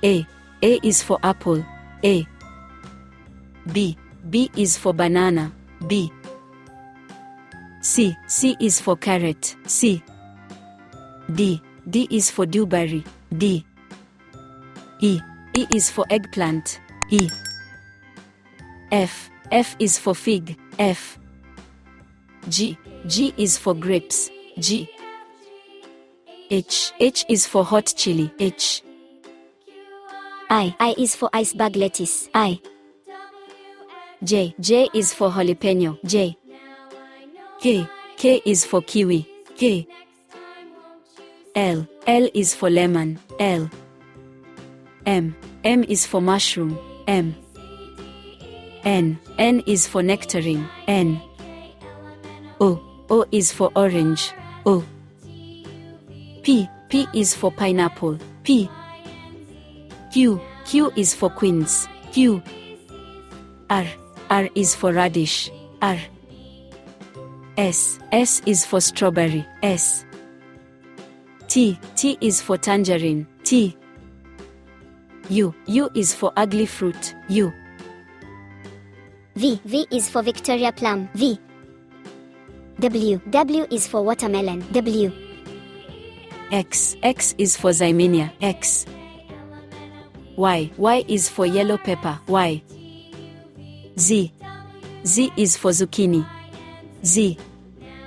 A is for apple. A. B is for banana. B. C is for carrot. C. D is for dewberry. D. E is for eggplant. E. F is for fig. F. G is for grapes. G. H is for hot chili. H. I is for iceberg lettuce. I. J is for jalapeno. J. K is for kiwi. K. L is for lemon. L. M is for mushroom. M. N is for nectarine. N. O is for orange. O. P is for pineapple. P. Q is for quince. Q. R is for radish. R. S is for strawberry. S. T is for tangerine. T. U is for ugly fruit. U. V is for Victoria plum. V. W is for watermelon. W. X is for Ximenia. X. Y is for yellow pepper. Y. Z is for zucchini. Z.